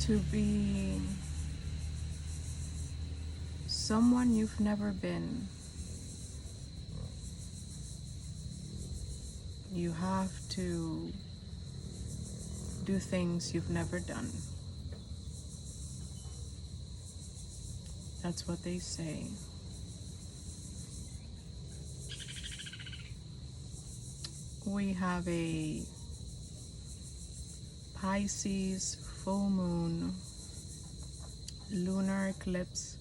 to be someone you've never been. You have to do things you've never done. That's what they say. We have a Pisces full moon lunar eclipse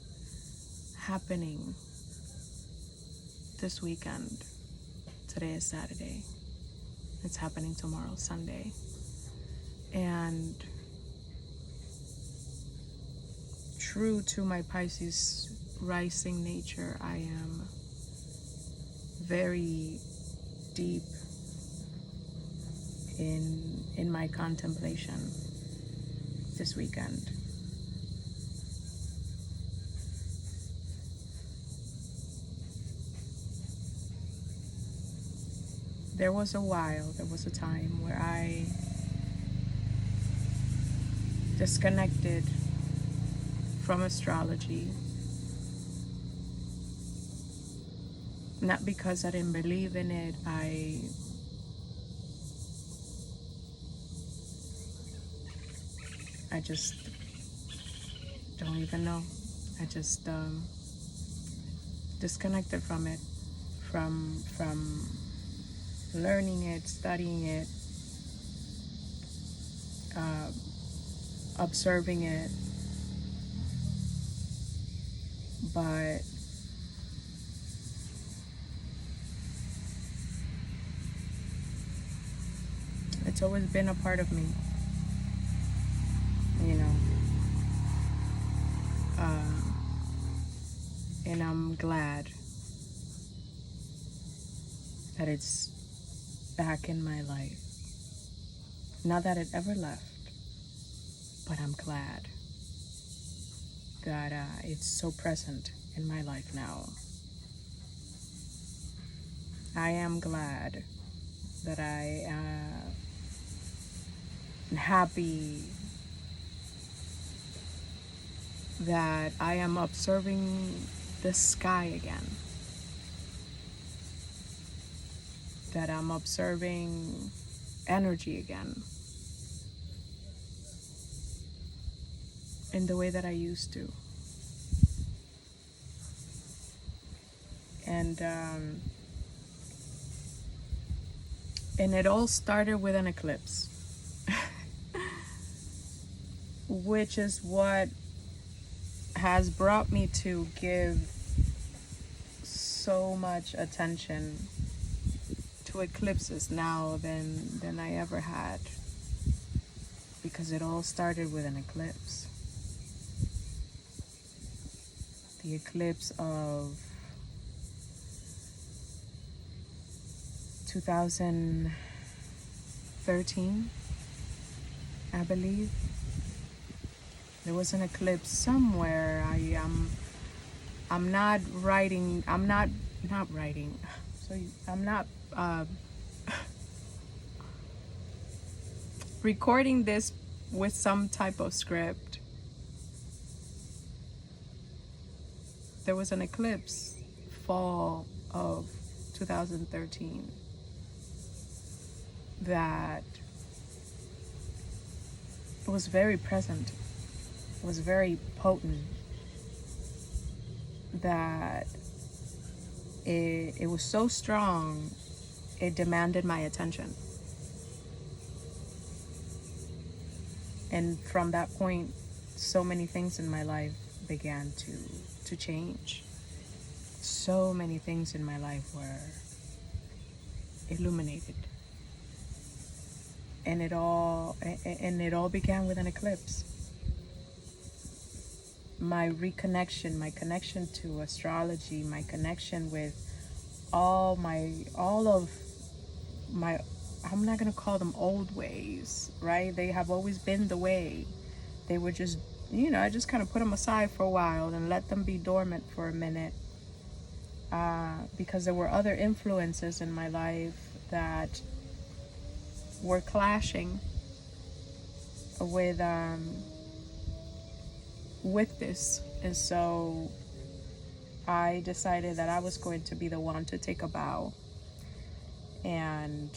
happening this weekend. Today is Saturday. It's happening tomorrow, Sunday. And true to my Pisces rising nature, I am very deep in my contemplation this weekend. There was a time where I disconnected from astrology. Not because I didn't believe in it. I just don't even know. I just disconnected from it, from learning it, studying it, observing it. But it's always been a part of me, you know. And I'm glad that it's back in my life. Not that it ever left, but I'm glad that it's so present in my life now. I am glad that I am happy that I am observing the sky again. That I'm observing energy again. In the way that I used to. And it all started with an eclipse. Which is what has brought me to give so much attention to eclipses now than I ever had, because it all started with an eclipse. The eclipse of 2013, I believe. There was an eclipse somewhere. I'm not recording this with some type of script. There was an eclipse fall of 2013 that was very present, was very potent, that it was so strong, it demanded my attention. And from that point, so many things in my life began to change. So many things in my life were illuminated. And it all began with an eclipse. My reconnection, my connection to astrology, my connection with all of my, I'm not gonna call them old ways, right? They have always been the way. They were just, I just kind of put them aside for a while and let them be dormant for a minute, because there were other influences in my life that were clashing with with this. And so I decided that I was going to be the one to take a bow and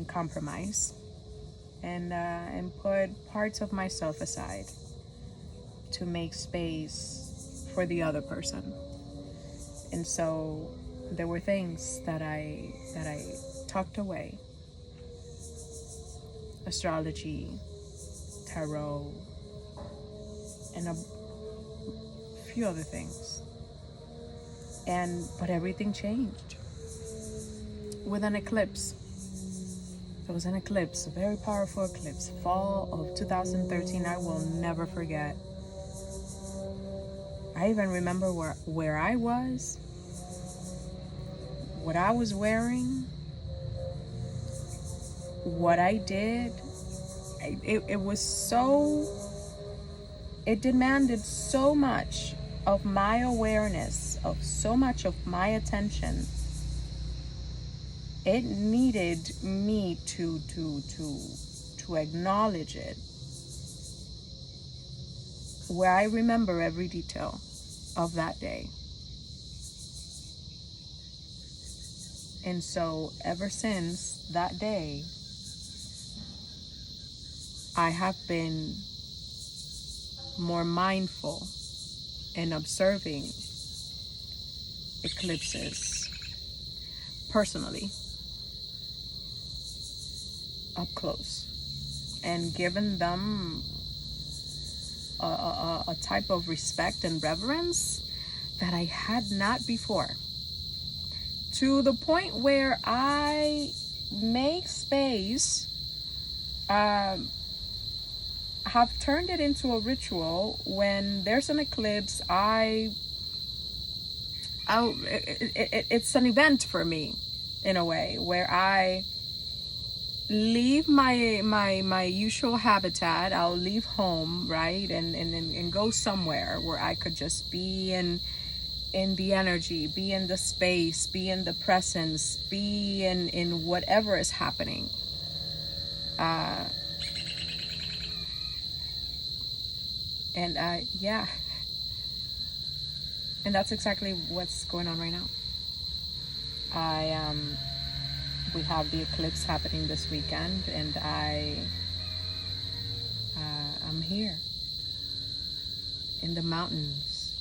compromise and put parts of myself aside to make space for the other person. And so there were things that I tucked away: astrology, tarot, and a few other things. But everything changed with an eclipse. There was an eclipse, a very powerful eclipse, fall of 2013. I will never forget. I even remember where I was, what I was wearing, what I did. It was so, it demanded so much of my awareness, of so much of my attention. It needed me to acknowledge it, where I remember every detail of that day. And so ever since that day, I have been more mindful in observing eclipses personally, up close, and given them a type of respect and reverence that I had not before, to the point where I make space, have turned it into a ritual. When there's an eclipse, it's an event for me, in a way, where I leave my usual habitat. I'll leave home, right, and go somewhere where I could just be in the energy, be in the space, be in the presence, be in whatever is happening. Yeah, and that's exactly what's going on right now. We have the eclipse happening this weekend, and I'm here in the mountains,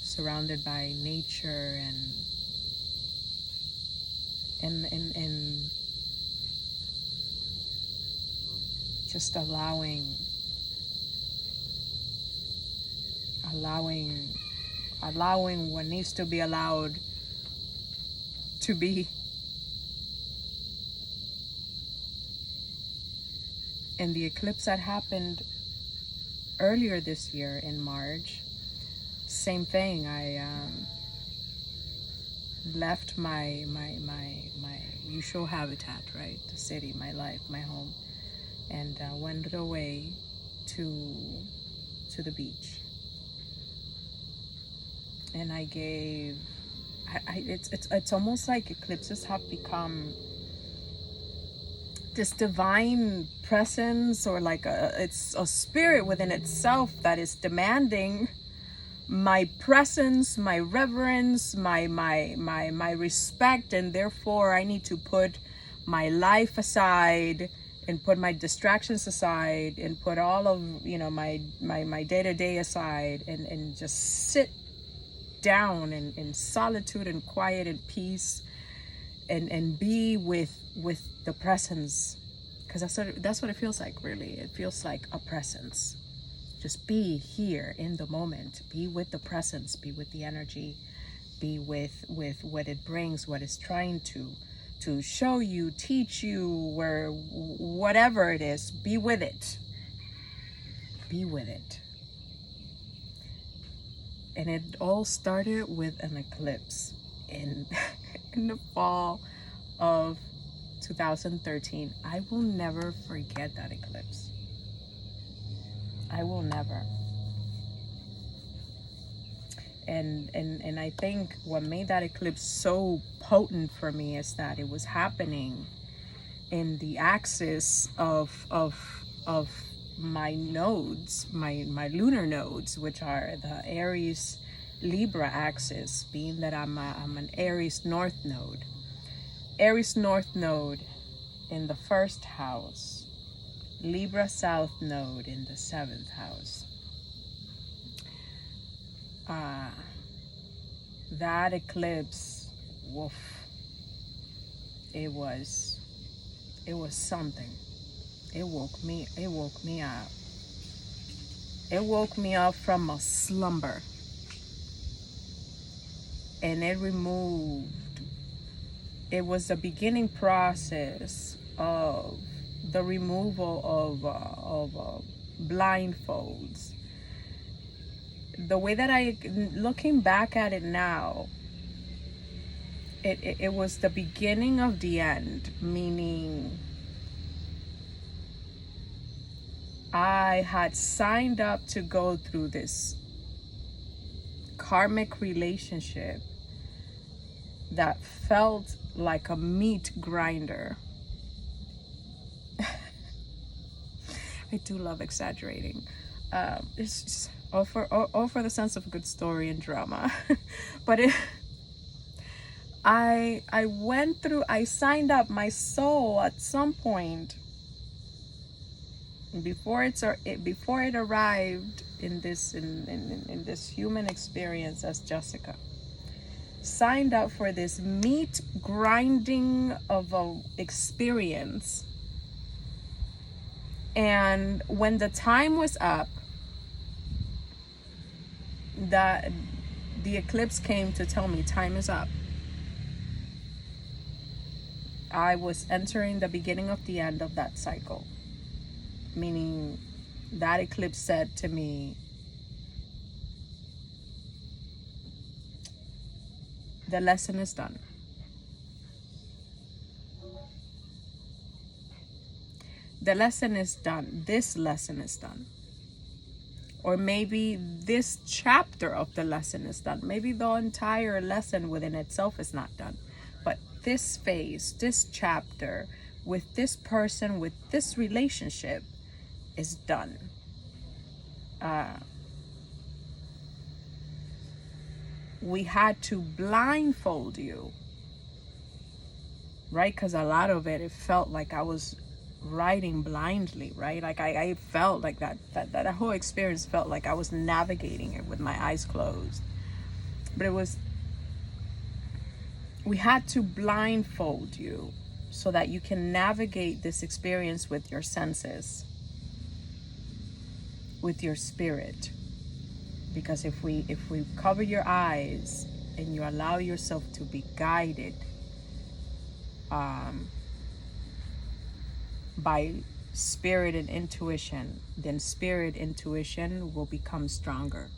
surrounded by nature and just allowing what needs to be allowed to be. And the eclipse that happened earlier this year in March, same thing. I left my usual habitat, right, the city, my life, my home, and went away to the beach. And I gave, it's almost like eclipses have become this divine presence, or like it's a spirit within itself that is demanding my presence, my reverence, my respect, and therefore I need to put my life aside and put my distractions aside and put all of my day-to-day aside and just sit down in solitude and quiet and peace and be with the presence, because that's what it feels like. Really, it feels like a presence. Just be here in the moment, be with the presence, be with the energy, be with what it brings, what it's trying to show you, teach you, where whatever it is, be with it. And it all started with an eclipse in the fall of 2013. I will never forget that eclipse. I will never. And I think what made that eclipse so potent for me is that it was happening in the axis of my nodes, my lunar nodes, which are the Aries Libra axis, being that I'm an Aries North Node. Aries North Node in the 1st house, Libra South Node in the 7th house. That eclipse, woof, it was something. It woke me up. It woke me up from a slumber. And it was the beginning process of the removal of blindfolds. The way that looking back at it now, it was the beginning of the end, meaning I had signed up to go through this karmic relationship that felt like a meat grinder. I do love exaggerating. It's just all for the sense of a good story and drama. But I signed up my soul at some point before it arrived in this human experience as Jessica. Signed up for this meat grinding of a experience. And when the time was up, the eclipse came to tell me time is up. I was entering the beginning of the end of that cycle. Meaning that eclipse said to me, the lesson is done. The lesson is done. This lesson is done. Or maybe this chapter of the lesson is done. Maybe the entire lesson within itself is not done. But this phase, this chapter, with this person, with this relationship, is done. We had to blindfold you, right? Because a lot of it felt like I was writing blindly, right? Like I felt like that whole experience felt like I was navigating it with my eyes closed. But we had to blindfold you so that you can navigate this experience with your senses, with your spirit. Because if we cover your eyes and you allow yourself to be guided by spirit and intuition, then spirit intuition will become stronger,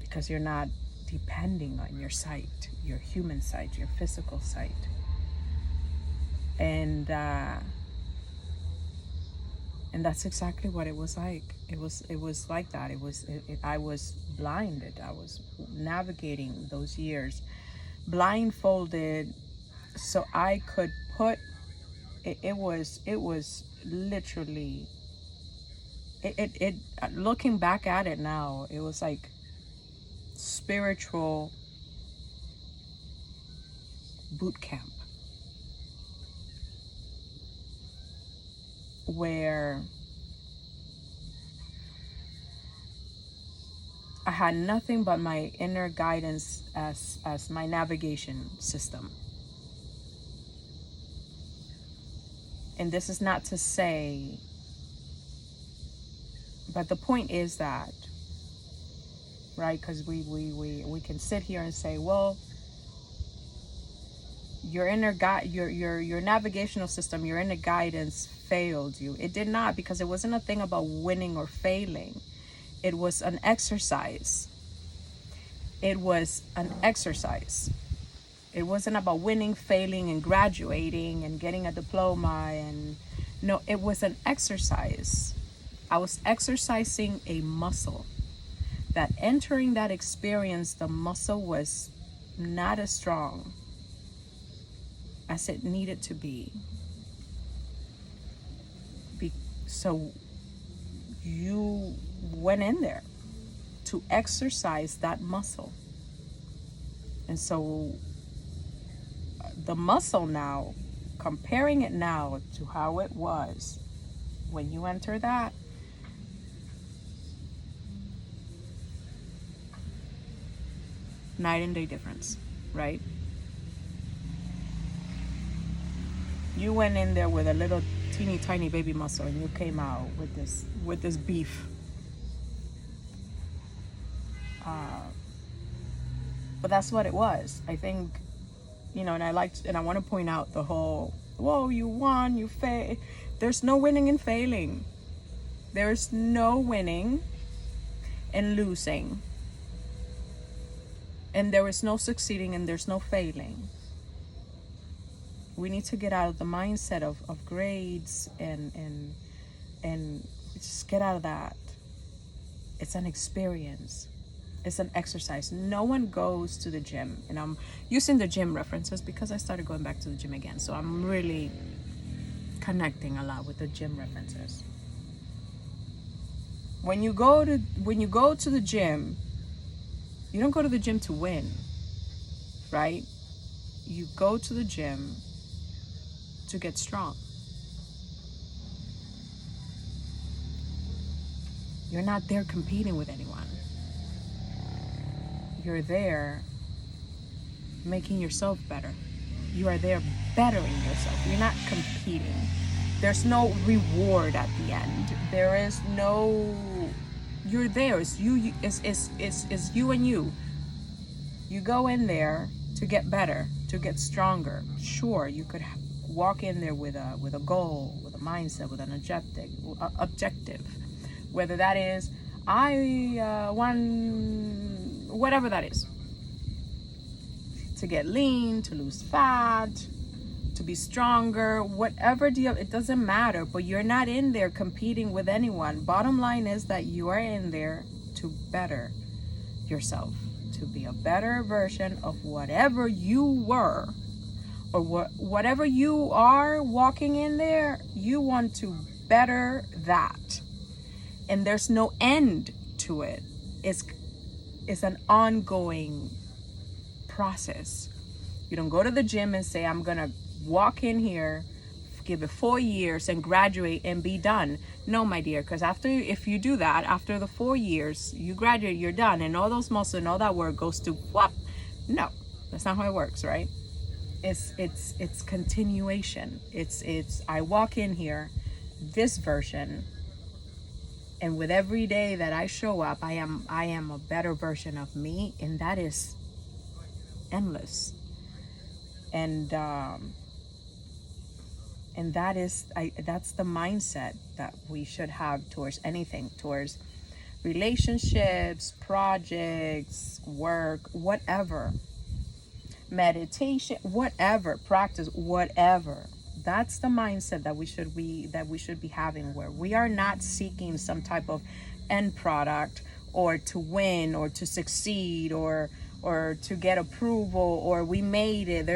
because you're not depending on your sight, your human sight, your physical sight. And that's exactly what it was like. It was like that. I was blinded. I was navigating those years blindfolded, so I could put it was literally it looking back at it now, it was like spiritual boot camp, where I had nothing but my inner guidance as my navigation system. And this is not to say, but the point is that, right? Because we can sit here and say, well, your inner guide, your navigational system, your inner guidance failed you. It did not, because it wasn't a thing about winning or failing. It was an exercise. It was an exercise. It wasn't about winning, failing, and graduating and getting a diploma. And no, it was an exercise. I was exercising a muscle that entering that experience, the muscle was not as strong as it needed to be. So you went in there to exercise that muscle. And so the muscle now, comparing it now to how it was when you enter that, night and day difference, right? You went in there with a little teeny tiny baby muscle, and you came out with this beef. But that's what it was. I think, and I want to point out the whole, whoa, you won, you failed. There's no winning and failing. There's no winning and losing. And there is no succeeding and there's no failing. We need to get out of the mindset of grades and just get out of that. It's an experience. It's an exercise. No one goes to the gym, and I'm using the gym references because I started going back to the gym again. So I'm really connecting a lot with the gym references. When you go to the gym, you don't go to the gym to win, right? You go to the gym to get strong. You're not there competing with anyone. You're there making yourself better. You are there bettering yourself. You're not competing. There's no reward at the end. There is no, you're there. It's you. It's you and you. You go in there to get better, to get stronger. Sure, you could walk in there with a goal, with a mindset, with an objective. Whether that is, I want whatever that is. To get lean, to lose fat, to be stronger, whatever it doesn't matter, but you're not in there competing with anyone. Bottom line is that you are in there to better yourself, to be a better version of whatever you were, or whatever you are walking in there. You want to better that, and there's no end to it. It's an ongoing process. You don't go to the gym and say, I'm gonna walk in here, give it 4 years and graduate and be done. No, my dear, because if you do that, after the 4 years, you graduate, you're done, and all those muscles and all that work goes to whoop. No, that's not how it works, right? It's continuation. It's I walk in here, this version, and with every day that I show up, I am a better version of me, and that is endless. And that's the mindset that we should have towards anything, towards relationships, projects, work, whatever, meditation, whatever, practice, whatever. That's the mindset that we should be having, where we are not seeking some type of end product, or to win, or to succeed, or to get approval, or we made it.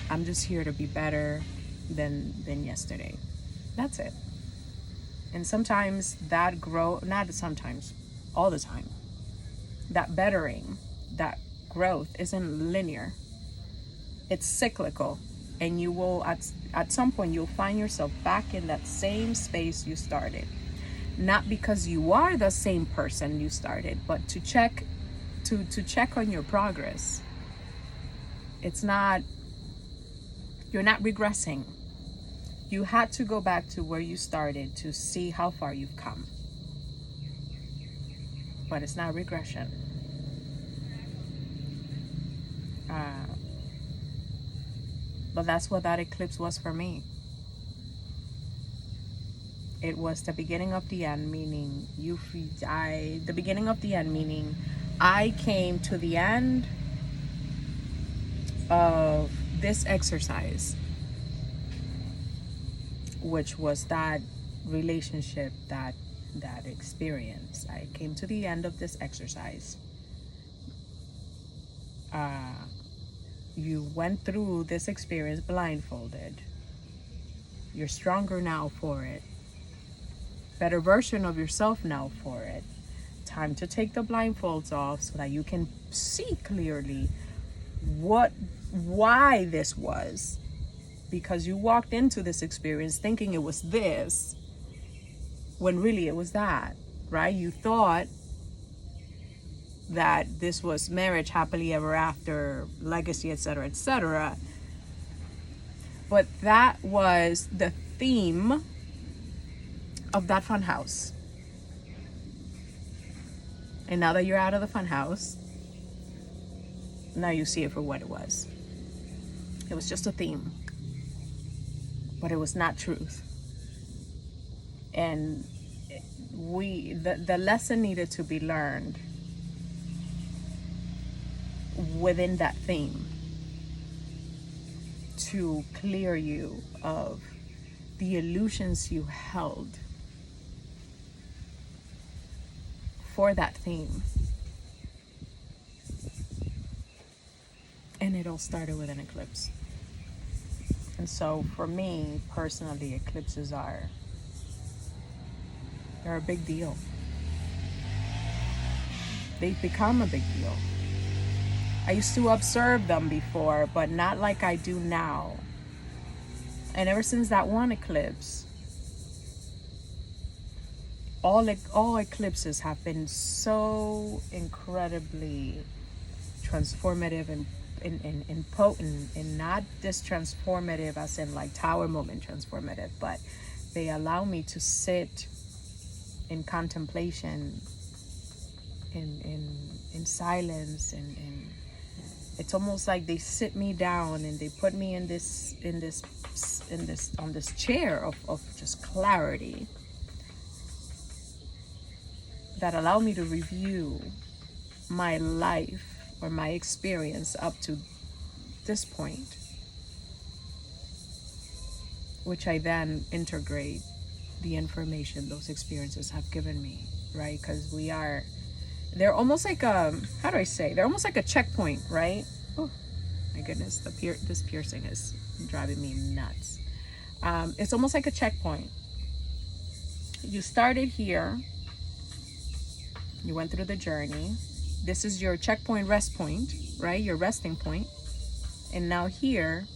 I'm just here to be better than yesterday. That's it. And sometimes that not sometimes, all the time, that bettering, that growth isn't linear. It's cyclical, and you will at some point you'll find yourself back in that same space you started. Not because you are the same person you started, but to check on your progress. It's not, you're not regressing. You had to go back to where you started to see how far you've come. But it's not regression. But that's what that eclipse was for me. It was the beginning of the end, meaning the beginning of the end, meaning I came to the end of this exercise, which was that relationship, that experience. I came to the end of this exercise. You went through this experience blindfolded. You're stronger now for it. Better version of yourself now for it. Time to take the blindfolds off so that you can see clearly why this was. Because you walked into this experience thinking it was this, when really it was that, right? You thought that this was marriage, happily ever after, legacy, etc., etc. But that was the theme of that fun house. And now that you're out of the fun house, now you see it for what it was. It was just a theme, but it was not truth. And the lesson needed to be learned within that theme to clear you of the illusions you held for that theme. And it all started with an eclipse. And so for me personally, eclipses they're a big deal. They've become a big deal. I used to observe them before, but not like I do now. And ever since that one eclipse, all eclipses have been so incredibly transformative and potent, and not just transformative as in like tower moment transformative, but they allow me to sit in contemplation, in silence, and it's almost like they sit me down and they put me on this chair of just clarity that allow me to review my life or my experience up to this point, which I then integrate the information those experiences have given me, right? Because they're almost like they're almost like a checkpoint, right? Oh my goodness, this piercing is driving me nuts. It's almost like a checkpoint. You started here, you went through the journey. This is your checkpoint, rest point, right? Your resting point. And now here,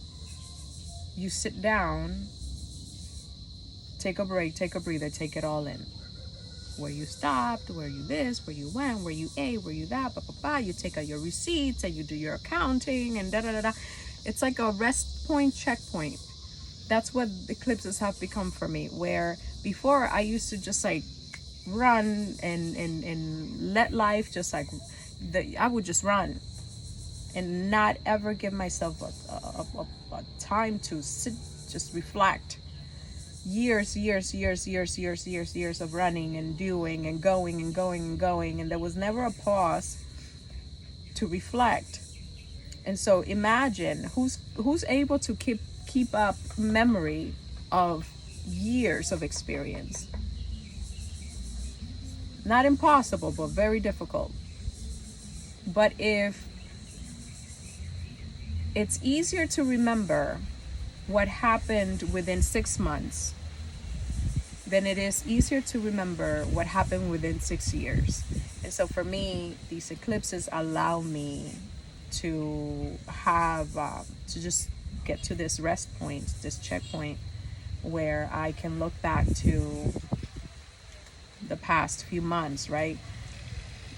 you sit down, take a break, take a breather, take it all in. Where you stopped, where you this, where you went, where you ate, where you that, you take out your receipts and you do your accounting and da-da-da-da. It's like a rest point, checkpoint. That's what eclipses have become for me, where before I used to just like run and let life just like, I would just run and not ever give myself a time to sit, just reflect. Years of running and doing and going, and there was never a pause to reflect. And so imagine who's able to keep up memory of years of experience. Not impossible, but very difficult. But if it's easier to remember what happened within 6 months, then it is easier to remember what happened within 6 years. And so for me, these eclipses allow me to have, to just get to this rest point, this checkpoint, where I can look back to the past few months, right?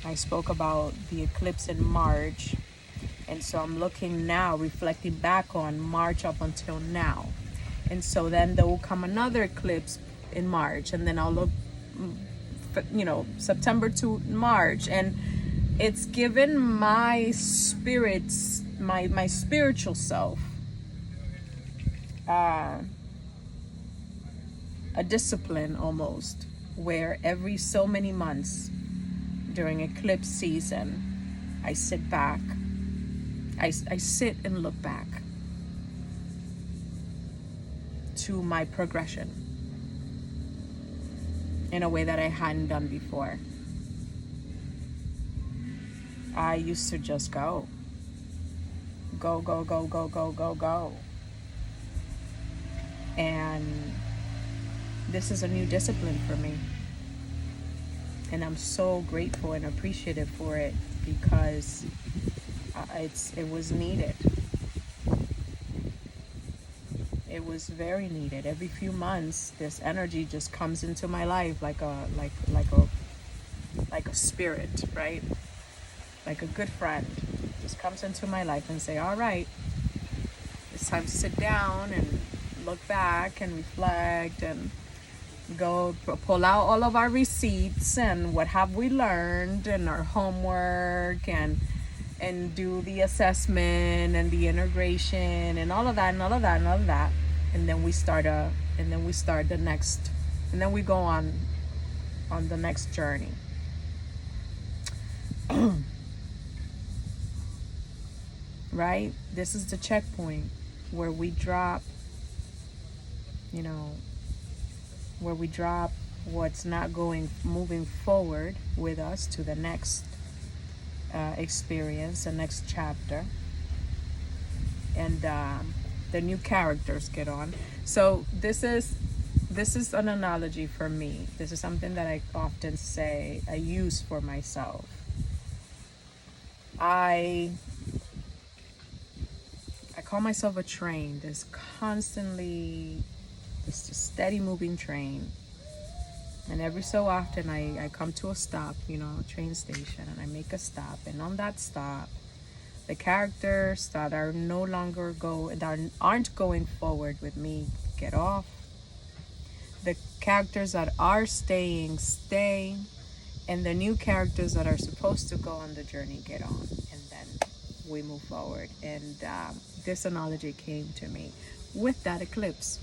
I spoke about the eclipse in March. And so I'm looking now, reflecting back on March up until now. And so then there will come another eclipse in March, and then I'll look, September to March. And it's given my spirits, my spiritual self, a discipline almost, where every so many months during eclipse season, I sit back. I sit and look back to my progression in a way that I hadn't done before. I used to just go. And this is a new discipline for me. And I'm so grateful and appreciative for it, because it was needed. It was very needed. Every few months, this energy just comes into my life like a spirit, right? Like a good friend just comes into my life and say, all right, it's time to sit down and look back and reflect and go pull out all of our receipts and what have we learned and our homework, and do the assessment and the integration and all of that and all of that and all of that. And then we start the next, and then we go on the next journey. Right? This is the checkpoint where we drop, where we drop what's not moving forward with us to the next experience, the next chapter, and the new characters get on. So this is an analogy for me. This is something that I often say, I use for myself. I call myself a train. There's constantly just a steady moving train. And every so often I come to a stop, a train station, and I make a stop. And on that stop, the characters that are no longer that aren't going forward with me get off. The characters that are staying, stay. And the new characters that are supposed to go on the journey get on. And then we move forward. And this analogy came to me with that eclipse,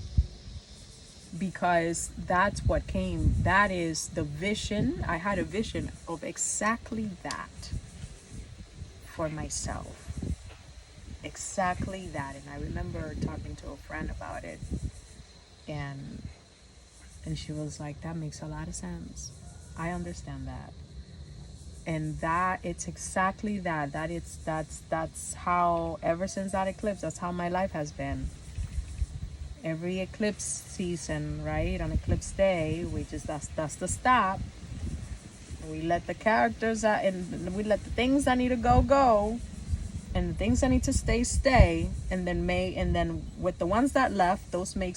because that's what came. That is the vision. I had a vision of exactly that for myself. Exactly that. And I remember talking to a friend about it, and she was like, that makes a lot of sense. I understand that. And that it's exactly that. That's how, ever since that eclipse, that's how my life has been. Every eclipse season, right? On eclipse day, that's the stop. We let the characters out, and we let the things that need to go, and the things that need to stay, and then with the ones that left, those make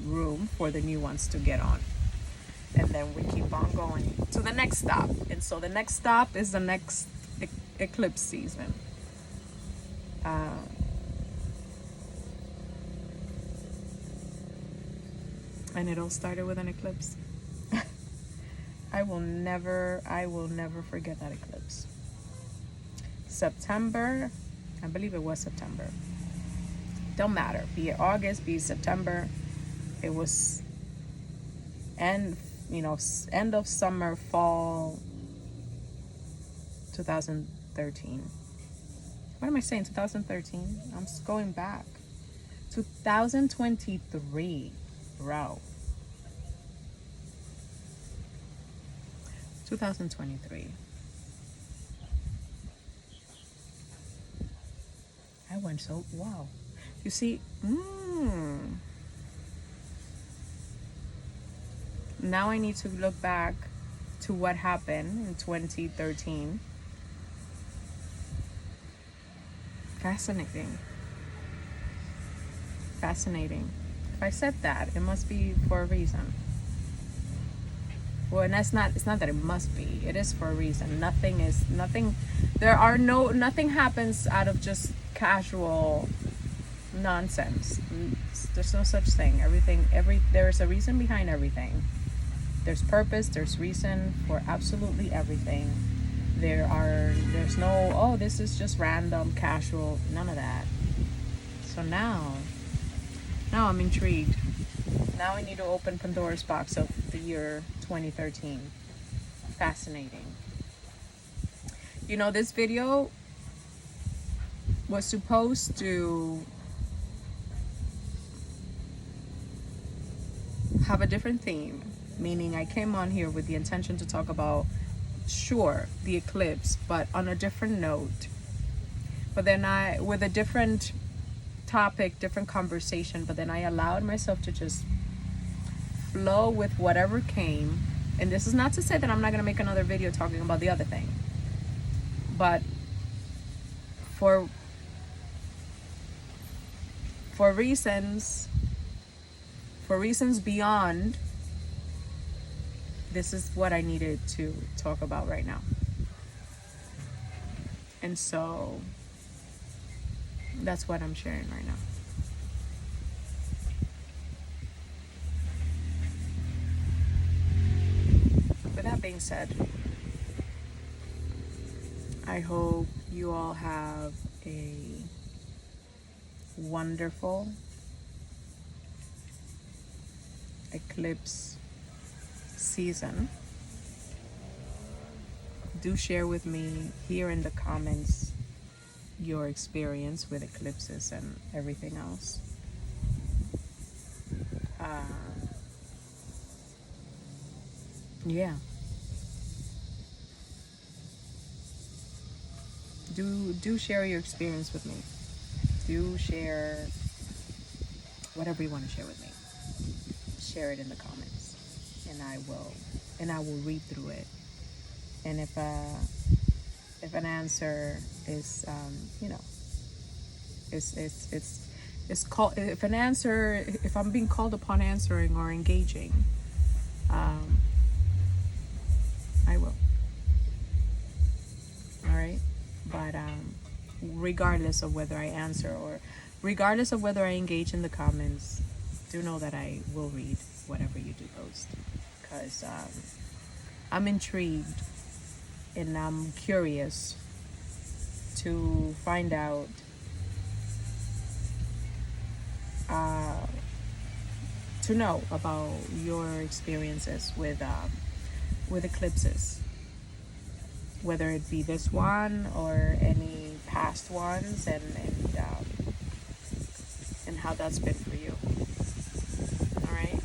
room for the new ones to get on. And then we keep on going to the next stop. And so the next stop is the next eclipse season. And it all started with an eclipse. I will never forget that eclipse. September, I believe it was September. Don't matter, be it August, be it September. It was end of summer, fall 2013. What am I saying? 2013? I'm just going back. 2023, bro. 2023. I went so, wow. You see, now I need to look back to what happened in 2013. Fascinating. If I said that, it must be for a reason. Well, and it's not that it must be. It is for a reason. Nothing happens out of just casual nonsense. There's no such thing. There's a reason behind everything. There's purpose, there's reason for absolutely everything. There's no, this is just random, casual, none of that. So now I'm intrigued. Now I need to open Pandora's box of the year 2013. Fascinating. This video was supposed to have a different theme, meaning I came on here with the intention to talk about, the eclipse, but on a different note. But then with a different topic, different conversation, but then I allowed myself to just flow with whatever came. And this is not to say that I'm not going to make another video talking about the other thing, but for reasons beyond, this is what I needed to talk about right now. And so that's what I'm sharing right now. With that being said, I hope you all have a wonderful eclipse season. Do share with me here in the comments your experience with eclipses and everything else. Yeah. Do share your experience with me. Do share whatever you want to share with me. Share it in the comments, and I will read through it. And if an answer is it's called, if I'm being called upon answering or engaging, I will. All right, but regardless of whether I answer or regardless of whether I engage in the comments, do know that I will read whatever you do post, because I'm intrigued and I'm curious to find out to know about your experiences with eclipses, whether it be this one or any past ones, and how that's been for you. All right.